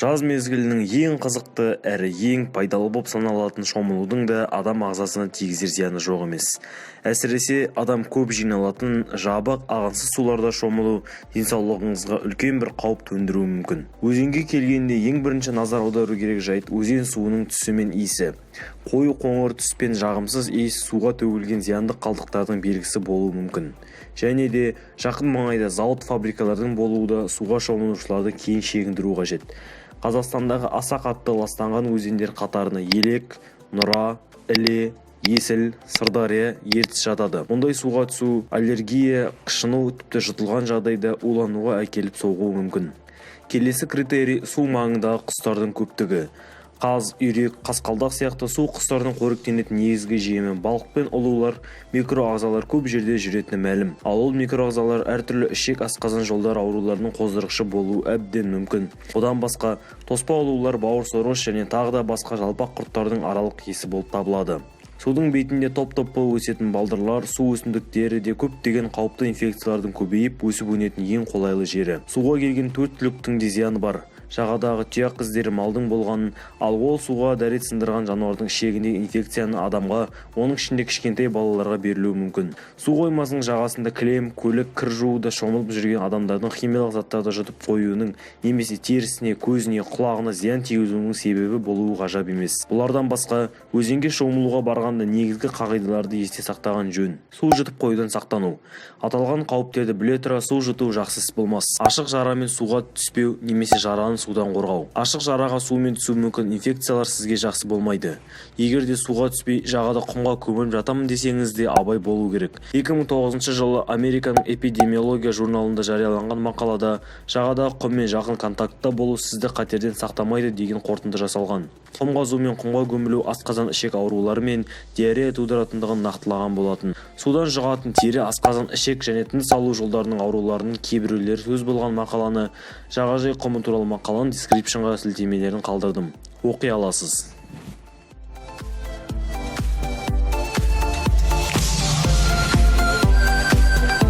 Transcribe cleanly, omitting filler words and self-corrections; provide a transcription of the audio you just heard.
Жаз мезгілінің ең қызықты әрі ең пайдалы болып саналатын шомылудың да адам ағзасына тигізер зияны жоқ емес. Әсіресе адам көп жиналатын жабық ағынсыз суларда шомылу денсаулығыңызға үлкен бір қауіп төндіруі мүмкін. Өзенге келгенде ең бірінші назар аудару керек жайт өзен суының түсі мен иісі. Қою қоңыр түс пен жағымсыз иіс суға төгілген зиянды қалдықтардың белгісі болуы мүмкін. Және де жақын маңайда зауыт фабрикалардың болуы да суға шомылушыларды кейін шегіндіру қажет. Қазақстандағы аса қатты ластанған өзендер қатарына Елек, Нұра, Іле, Есіл, Сырдария, Ертіс жатады. Мұндай суға түсу аллергия, қышыну, тіпті жұтылған жағдайда улануға әкеліп соғуы мүмкін. Келесі критерий су маңындағы құстардың көптігі. Қаз, үйрек, қасқалдақ сияқты су құстарының қоректенетін негізгі жемі. Балық пен ұлулар, микроағзалар көп жерде жүретіні мәлім. Ал ол микроағзалар әртүрлі ішек асқазан жолдар ауруларының қоздырғышы болуы әбден мүмкін. Одан басқа тоспа ұлулар бауыр сорғыш және тағы да басқа жалпақ құрттардың аралық иесі болып табылады. Судың бетінде топ-топ болып өсетін балдырлар, су өсімдіктері де көптеген қауіпті инфекциялардың көбейіп өсіп өнетін ең қолайлы жері. Суға келген төрт түліктің де зияны бар. Жағадағы тұяқ іздері малдың болғанын, ал ол суға дәрет сындырған жануардың ішегіндегі инфекцияны адамға, оның ішінде кішкентай балаларға берілуі мүмкін. Су қоймасының жағасында кілем, көлік, кір жууда шомылып жүрген адамдардың химиялық заттарды жұтып қоюының немесе терісіне, көзіне, құлағына зиян тигізуінің себебі болуы ғажап емес. Бұлардан басқа өзенге шомылуға барғанда негізгі қағидаларды есте сақтаған жөн. Су жұтып қоюдан сақтану. Аталған қауіптерді біле тұра су жұту жақсы іс болмас. Ашық жарамен суға түспеу немесе жараны судан қорғау. Ашық жараға сумен түсу мүмкін инфекциялар сізге жақсы болмайды. Егер де суға түспей жағада құмға көміліп жатамын десеңіз де абай болу керек. 2009 жылы Американың эпидемиология журналында жарияланған мақалада жағадағы құммен жақын контактта болу сізді қатерден сақтамайды деген қорытынды жасалған. Құм қазу мен құмға көмілу асқазан ішек аурулары мен диарея тудыратындығын нақтылаған болатын. Судан жұғатын тері, асқазан ішек және тыныс алу жолдарының ауруларының кейбіреулері сөз болған мақаланы, жағажай құмы туралы мақаланың дескрипшнға сілтемелерін қалдырдым. Оқи аласыз.